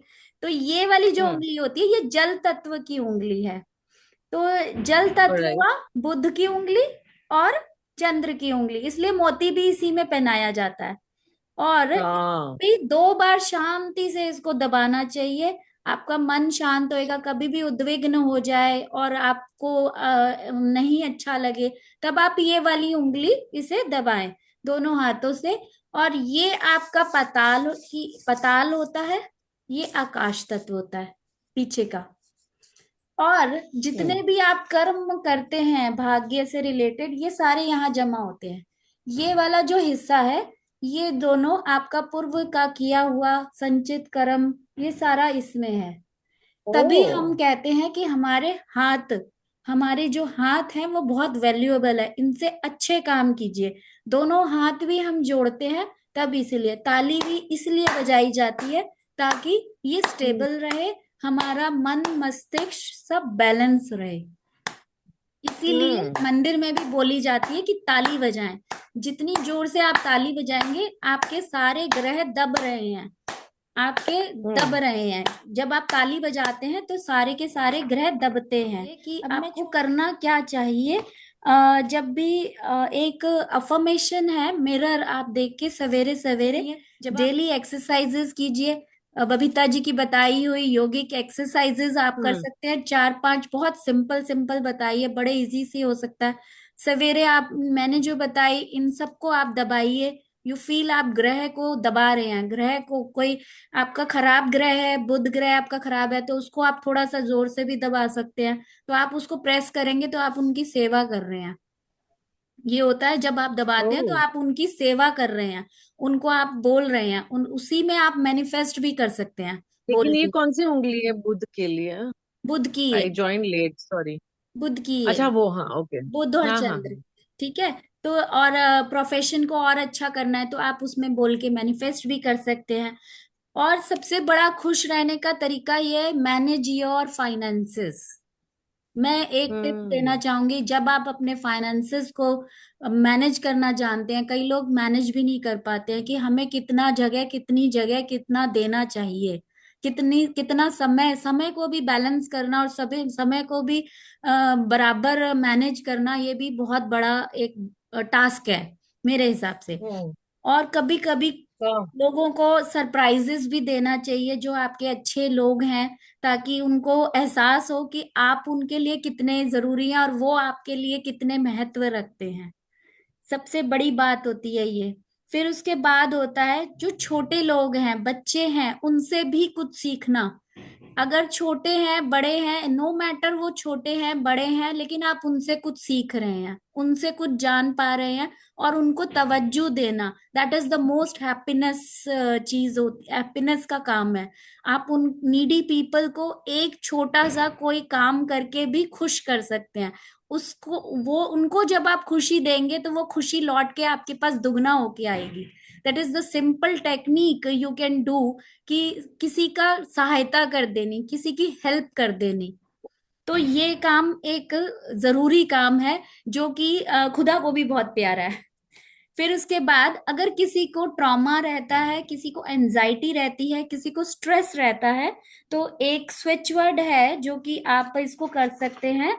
तो ये वाली जो Mm. उंगली होती है ये जल तत्व की उंगली है। तो जल All तत्व right. हुआ बुध की उंगली और चंद्र की उंगली, इसलिए मोती भी इसी में पहनाया जाता है। और हाँ भी 2 बार शांति से इसको दबाना चाहिए। आपका मन शांत होएगा। कभी भी उद्विग्न हो जाए और आपको नहीं अच्छा लगे, तब आप ये वाली उंगली इसे दबाएं दोनों हाथों से। और ये आपका पताल होता है, ये आकाश तत्व होता है पीछे का। और जितने भी आप कर्म करते हैं भाग्य से रिलेटेड, ये सारे यहाँ जमा होते हैं। ये वाला जो हिस्सा है, ये दोनों आपका पूर्व का किया हुआ संचित कर्म, ये सारा इसमें है। तभी हम ओ कहते हैं कि हमारे जो हाथ हैं वो बहुत वैल्यूएबल है, इनसे अच्छे काम कीजिए। दोनों हाथ भी हम जोड़ते हैं, तब इसीलिए ताली भी इसलिए बजाई जाती है ताकि ये हम्म स्टेबल रहे, हमारा मन मस्तिष्क सब बैलेंस रहे। इसीलिए हम्म मंदिर में भी बोली जाती है कि ताली बजाएं। जितनी जोर से आप ताली बजाएंगे, आपके सारे ग्रह दब रहे हैं, आपके दब हम्म रहे हैं। जब आप ताली बजाते हैं तो सारे के सारे ग्रह दबते हैं। कि अब आपको करना क्या चाहिए, जब भी एक अफर्मेशन है, मिरर आप देख के सवेरे सवेरे जब डेली एक्सरसाइजेस कीजिए। बबीता जी की बताई हुई योगिक एक्सरसाइजेस आप कर हम्म सकते हैं, 4-5 बहुत सिंपल सिंपल बताइए, बड़े इजी से हो सकता है। सवेरे आप मैंने जो बताई इन सबको आप दबाइए। यू फील आप ग्रह को दबा रहे हैं। ग्रह को कोई आपका खराब ग्रह है, बुध ग्रह आपका खराब है, तो उसको आप थोड़ा सा जोर से भी दबा सकते हैं। तो आप उसको प्रेस करेंगे तो आप उनकी सेवा कर रहे हैं। ये होता है जब आप दबाते हैं तो ओ आप उनकी सेवा कर रहे हैं, उनको आप बोल रहे हैं। उसी में आप मैनिफेस्ट भी कर सकते हैं बोल लेकिन ये के। कौन सी उंगली है बुध के लिए? बुध की है, आई जॉइन लेट, सॉरी। बुध की है, अच्छा वो, हाँ ओके। बुध और हाँ हाँ चंद्र। हाँ। ठीक है। तो और प्रोफेशन को और अच्छा करना है तो आप उसमें बोल के मैनिफेस्ट भी कर सकते हैं। और सबसे बड़ा खुश रहने का तरीका ये है, मैनेज योर फाइनेंसेस। मैं एक टिप देना हम्म चाहूंगी। जब आप अपने फाइनेंसेस को मैनेज करना जानते हैं, कई लोग मैनेज भी नहीं कर पाते हैं कि हमें कितनी जगह कितना देना चाहिए, कितना समय समय को भी बैलेंस करना और सभी समय को भी बराबर मैनेज करना, ये भी बहुत बड़ा एक टास्क है मेरे हिसाब से। हम्म और कभी कभी हाँ लोगों को सरप्राइजेस भी देना चाहिए जो आपके अच्छे लोग हैं, ताकि उनको एहसास हो कि आप उनके लिए कितने जरूरी हैं और वो आपके लिए कितने महत्व रखते हैं। सबसे बड़ी बात होती है ये। फिर उसके बाद होता है जो छोटे लोग हैं, बच्चे हैं, उनसे भी कुछ सीखना। अगर छोटे हैं बड़े हैं, नो मैटर वो छोटे हैं बड़े हैं, लेकिन आप उनसे कुछ सीख रहे हैं, उनसे कुछ जान पा रहे हैं, और उनको तवज्जो देना, that is the most happiness चीज होती, हैप्पीनेस का काम है। आप उन नीडी पीपल को एक छोटा सा कोई काम करके भी खुश कर सकते हैं। उसको वो उनको जब आप खुशी देंगे तो वो खुशी लौट के आपके पास दुगना होके आएगी। That is the simple technique you can do, कि किसी का सहायता कर देनी, किसी की हेल्प कर देनी। तो ये काम एक जरूरी काम है जो कि खुदा को भी बहुत प्यारा है। फिर उसके बाद अगर किसी को ट्रॉमा रहता है, किसी को एंजाइटी रहती है, किसी को स्ट्रेस रहता है, तो एक स्विच वर्ड है जो कि आप इसको कर सकते हैं,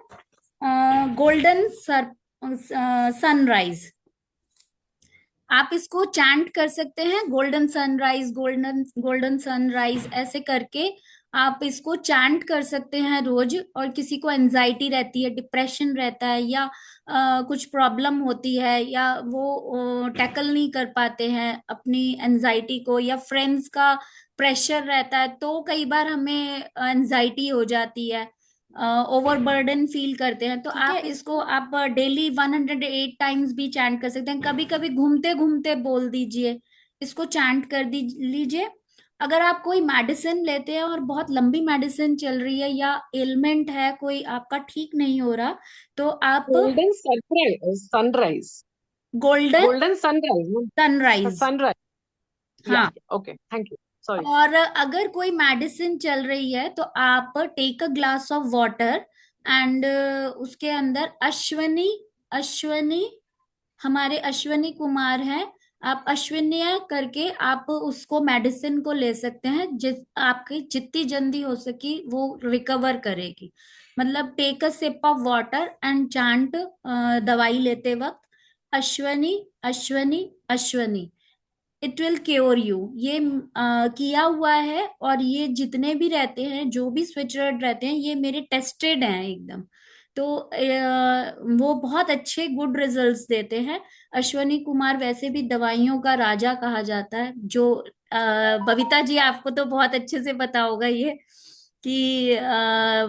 गोल्डन सनराइज। आप इसको चैंट कर सकते हैं, golden sunrise, golden golden sunrise, ऐसे करके आप इसको चैंट कर सकते हैं रोज। और किसी को एनजाइटी रहती है, डिप्रेशन रहता है, या कुछ प्रॉब्लम होती है, या वो टैकल नहीं कर पाते हैं अपनी एनजाइटी को, या फ्रेंड्स का प्रेशर रहता है, तो कई बार हमें एनजाइटी हो जाती है, ओवरबर्डन फील करते हैं, तो आप इसको आप डेली 108 टाइम्स भी चैंट कर सकते हैं। कभी कभी घूमते घूमते बोल दीजिए, इसको चैंट कर दी लीजिए। अगर आप कोई मेडिसिन लेते हैं और बहुत लंबी मेडिसिन चल रही है, या एलिमेंट है कोई आपका ठीक नहीं हो रहा, तो आप golden sunrise, sunrise, golden golden sunrise, sunrise, sunrise. या हाँ। Okay, thank you, sorry. और अगर कोई मेडिसिन चल रही है तो आप take a glass of water, and उसके अंदर अश्वनी, अश्वनी, हमारे अश्वनी कुमार हैं, आप अश्वनीय करके आप उसको मेडिसिन को ले सकते हैं। जिस आपकी जितनी जल्दी हो सकी वो रिकवर करेगी। मतलब take a sip of water and chant, दवाई लेते वक्त, Ashwini, Ashwini, Ashwini. It will cure you. ये किया हुआ है, और ये जितने भी रहते हैं, जो भी स्विच वर्ड रहते हैं, ये मेरे टेस्टेड हैं एकदम। तो वो बहुत अच्छे गुड रिजल्ट्स देते हैं। अश्वनी कुमार वैसे भी दवाइयों का राजा कहा जाता है, जो बबीता जी आपको तो बहुत अच्छे से पता होगा ये, कि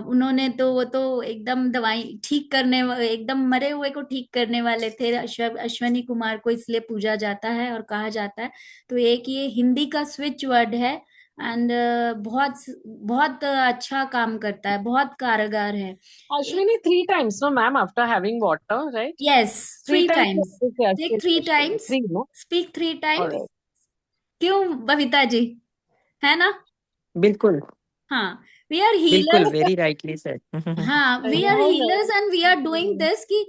उन्होंने तो, वो तो एकदम दवाई ठीक करने, एकदम मरे हुए को ठीक करने वाले थे। अश्वनी कुमार को इसलिए पूजा जाता है और कहा जाता है। तो एक ये हिंदी का स्विच वर्ड है, एंड बहुत बहुत अच्छा काम करता है, बहुत कारगर है। एक, Ashwini, 3 times, no, ma'am, after having water, right? Yes, Three three times you times. have to say take Ashwini, three Ashwini. Times, 3, no? Speak three All times. right. क्यों बबीता जी, है ना? बिल्कुल हाँ, वी आर बिल्कुल, हीलर्स। Very rightly said. हाँ, we are All healers right. And we are doing this, कि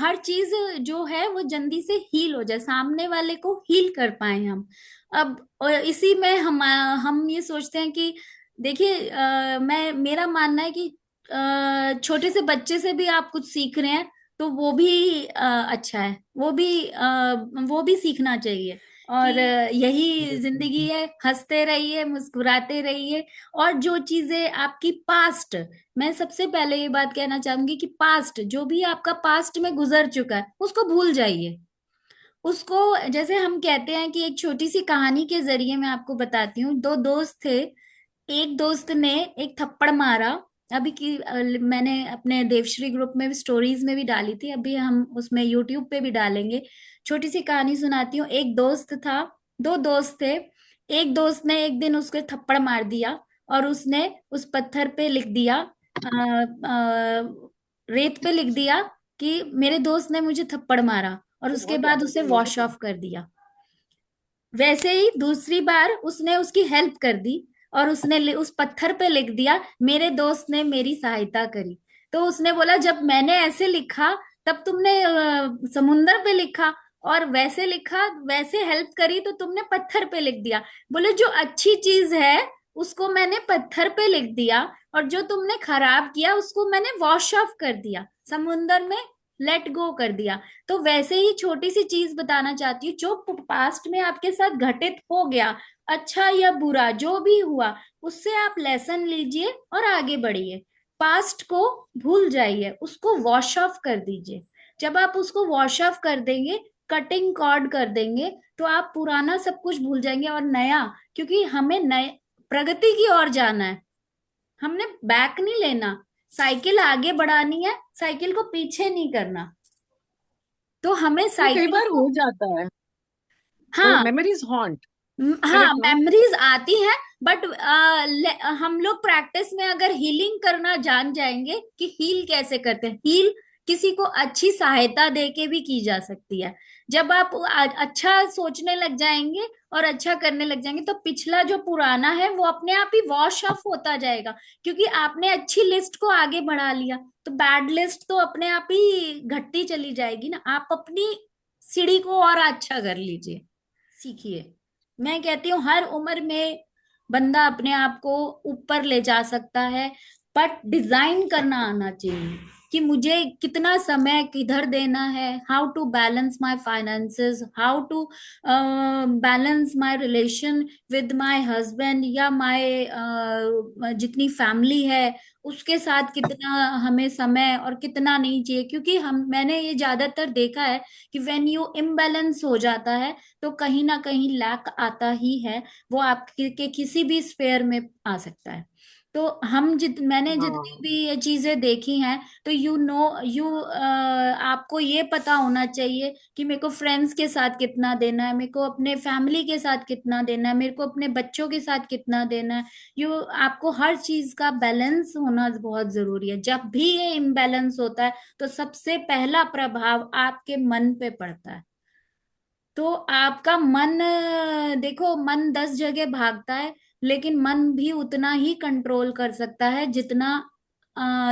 हर चीज जो है वो जल्दी से हील हो जाए, सामने वाले को हील कर पाए हम। अब इसी में हम ये सोचते हैं कि देखिए, मैं मेरा मानना है कि छोटे से बच्चे से भी आप कुछ सीख रहे हैं, तो वो भी अच्छा है, वो भी सीखना चाहिए। और यही जिंदगी है, हंसते रहिए, मुस्कुराते रहिए। और जो चीजें आपकी पास्ट, मैं सबसे पहले ये बात कहना चाहूंगी कि पास्ट, जो भी आपका पास्ट में गुजर चुका है, उसको भूल जाइए। उसको, जैसे हम कहते हैं कि एक छोटी सी कहानी के जरिए मैं आपको बताती हूँ। दो दोस्त थे, एक दोस्त ने एक थप्पड़ मारा। अभी की मैंने अपने देवश्री ग्रुप में भी, स्टोरीज में भी डाली थी, अभी हम उसमें यूट्यूब पे भी डालेंगे। छोटी सी कहानी सुनाती हूँ। एक दोस्त था, दो दोस्त थे। एक दोस्त ने एक दिन उसको थप्पड़ मार दिया, और उसने उस पत्थर पे लिख दिया, रेत पे लिख दिया कि मेरे दोस्त ने मुझे थप्पड़ मारा, और उसके बाद उसे वॉश ऑफ कर दिया। वैसे ही दूसरी बार उसने उसकी हेल्प कर दी, और उसने उस पत्थर पे लिख दिया, मेरे दोस्त ने मेरी सहायता करी। तो उसने बोला, जब मैंने ऐसे लिखा, तब तुमने समुंदर पे लिखा, और वैसे लिखा, वैसे हेल्प करी, तो तुमने पत्थर पे लिख दिया। बोले, जो अच्छी चीज है उसको मैंने पत्थर पे लिख दिया, और जो तुमने खराब किया उसको मैंने वॉश ऑफ कर दिया, समुंदर में लेट गो कर दिया। तो वैसे ही छोटी सी चीज बताना चाहती हूँ, जो पास्ट में आपके साथ घटित हो गया, अच्छा या बुरा जो भी हुआ, उससे आप लेसन लीजिए और आगे बढ़िए। पास्ट को भूल जाइए, उसको वॉश ऑफ कर दीजिए। जब आप उसको वॉश ऑफ कर देंगे, कटिंग कॉर्ड कर देंगे, तो आप पुराना सब कुछ भूल जाएंगे, और नया, क्योंकि हमें नए प्रगति की ओर जाना है, हमने बैक नहीं लेना। साइकिल आगे बढ़ानी है, साइकिल को पीछे नहीं करना। तो हमें वो कई साइकिल बार को, हो जाता है, हाँ, memories haunt, हाँ, correct, no? मेमोरीज आती हैं, बट हम लोग प्रैक्टिस में अगर हीलिंग करना जान जाएंगे कि हील कैसे करते हैं, हील किसी को अच्छी सहायता दे के भी की जा सकती है। जब आप अच्छा सोचने लग जाएंगे और अच्छा करने लग जाएंगे, तो पिछला जो पुराना है वो अपने आप ही वॉश ऑफ होता जाएगा, क्योंकि आपने अच्छी लिस्ट को आगे बढ़ा लिया। तो बैड लिस्ट तो अपने आप ही घटती चली जाएगी ना। आप अपनी सीढ़ी को और अच्छा कर लीजिए, सीखिए। मैं कहती हूँ हर उम्र में बंदा अपने आप को ऊपर ले जा सकता है, बट डिजाइन करना आना चाहिए कि मुझे कितना समय किधर देना है, how to balance my finances, how to balance my relation with my husband, या माय जितनी फैमिली है उसके साथ कितना हमें समय और कितना नहीं चाहिए। क्योंकि मैंने ये ज्यादातर देखा है कि व्हेन यू इम्बैलेंस हो जाता है, तो कहीं ना कहीं लैक आता ही है। वो आपके के किसी भी स्पेयर में आ सकता है। तो मैंने जितनी हाँ, भी ये चीजें देखी हैं, तो आपको ये पता होना चाहिए कि मेरे को फ्रेंड्स के साथ कितना देना है, मेरे को अपने फैमिली के साथ कितना देना है, मेरे को अपने बच्चों के साथ कितना देना है। आपको हर चीज का बैलेंस होना बहुत जरूरी है। जब भी ये इम्बैलेंस होता है, तो सबसे पहला प्रभाव आपके मन पे पड़ता है। तो आपका मन, देखो, मन 10 जगह भागता है, लेकिन मन भी उतना ही कंट्रोल कर सकता है जितना,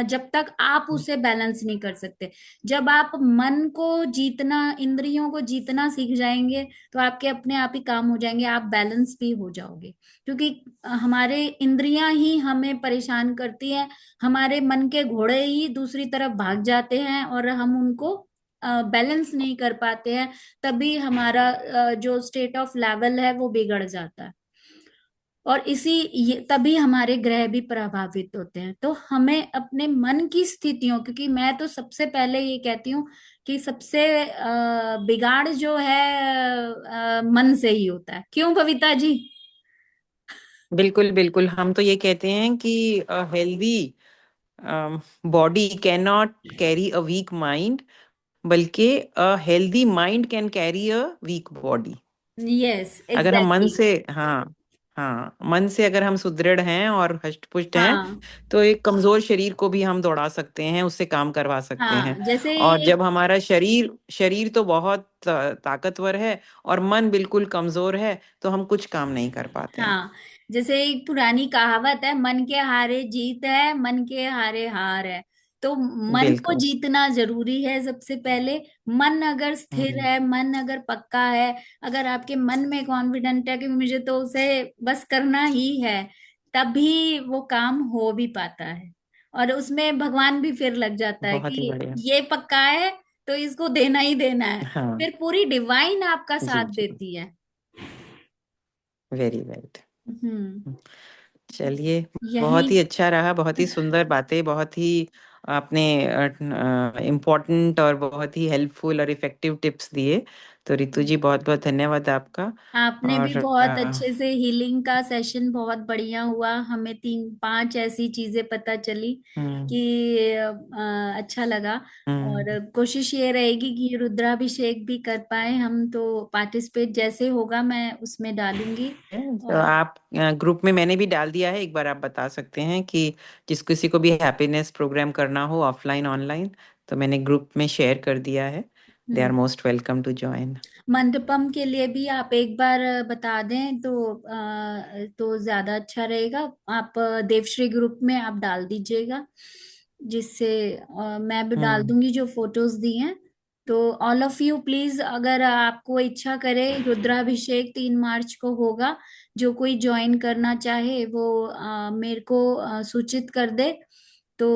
जब तक आप उसे बैलेंस नहीं कर सकते। जब आप मन को जीतना, इंद्रियों को जीतना सीख जाएंगे, तो आपके अपने आप ही काम हो जाएंगे, आप बैलेंस भी हो जाओगे। क्योंकि हमारे इंद्रियां ही हमें परेशान करती हैं, हमारे मन के घोड़े ही दूसरी तरफ भाग जाते हैं, और हम उनको बैलेंस नहीं कर पाते हैं, तभी हमारा जो स्टेट ऑफ लेवल है वो बिगड़ जाता है। और तभी हमारे ग्रह भी प्रभावित होते हैं। तो हमें अपने मन की स्थितियों, क्योंकि मैं तो सबसे पहले ये कहती हूँ कि सबसे बिगाड़ जो है मन से ही होता है। क्यों बबीता जी? बिल्कुल बिल्कुल, हम तो ये कहते हैं कि healthy body can not carry a weak mind, बल्कि a healthy mind can carry a weak body. Yes, अगर हम मन एग्जैक्टली। से, हाँ हाँ, मन से अगर हम सुदृढ़ हैं और हष्ट पुष्ट हैं, हाँ तो एक कमजोर शरीर को भी हम दौड़ा सकते हैं, उससे काम करवा सकते हैं। हाँ, जैसे और एक, जब हमारा शरीर शरीर तो बहुत ताकतवर है और मन बिल्कुल कमजोर है, तो हम कुछ काम नहीं कर पाते हैं। हाँ, जैसे एक पुरानी कहावत है, मन के हारे जीत है, मन के हारे हार है। तो मन को बिल्कुल। जीतना जरूरी है सबसे पहले। मन अगर स्थिर हम्म, है, मन अगर पक्का है, अगर आपके मन में कॉन्फिडेंट है कि मुझे तो उसे बस करना ही है, तभी वो काम हो भी पाता है। और उसमें भगवान भी फिर लग जाता है बहुत ही कि बढ़िया। ये पक्का है तो इसको देना ही देना है। हाँ। फिर पूरी डिवाइन आपका जी साथ जी। देती है। Very well. हम्म। चलिए, यही। बहुत ही अच्छा रहा, बहुत ही सुंदर बातें, बहुत ही आपने इम्पोर्टेंट और बहुत ही हेल्पफुल और इफेक्टिव टिप्स दिए। तो रितु जी, बहुत बहुत धन्यवाद आपका। आपने भी और बहुत अच्छे से, हीलिंग का सेशन बहुत बढ़िया हुआ, हमें 3-5 ऐसी चीजें पता चली हम्म कि अच्छा लगा। हम्म और कोशिश ये रहेगी कि रुद्राभिषेक भी कर पाए हम, तो पार्टिसिपेट जैसे होगा मैं उसमें डालूंगी। तो और आप ग्रुप में मैंने भी डाल दिया है, एक बार आप बता सकते हैं कि जिस किसी को भी हैप्पीनेस प्रोग्राम करना हो, ऑफलाइन ऑनलाइन, तो मैंने ग्रुप में शेयर कर दिया है। They are hmm, most welcome to join. Mandapam के लिए भी आप एक बार बता दें तो ज्यादा अच्छा रहेगा। आप देवश्री ग्रुप में आप डाल दीजिएगा, जिससे मैं भी डाल हम्म दूंगी जो फोटोज दी हैं। तो ऑल ऑफ यू प्लीज, अगर आपको इच्छा करे, रुद्राभिषेक 3 मार्च को होगा। जो कोई ज्वाइन करना चाहे वो मेरे को सूचित कर दे। तो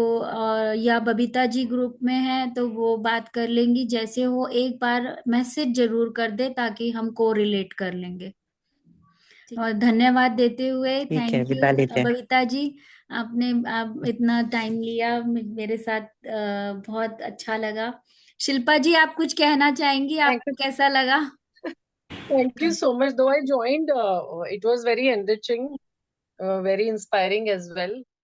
या बबीता जी ग्रुप में है तो वो बात कर लेंगी, जैसे हो एक बार मैसेज जरूर कर दे ताकि हम को रिलेट कर लेंगे। और धन्यवाद देते हुए, ठीक है, थैंक यू विदा लेते हैं। बबीता जी। आप इतना टाइम लिया मेरे साथ, बहुत अच्छा लगा। शिल्पा जी, आप कुछ कहना चाहेंगी? Thank आपको you. कैसा लगा? Thank you so much. Though I joined, it was very enriching, very inspiring as well.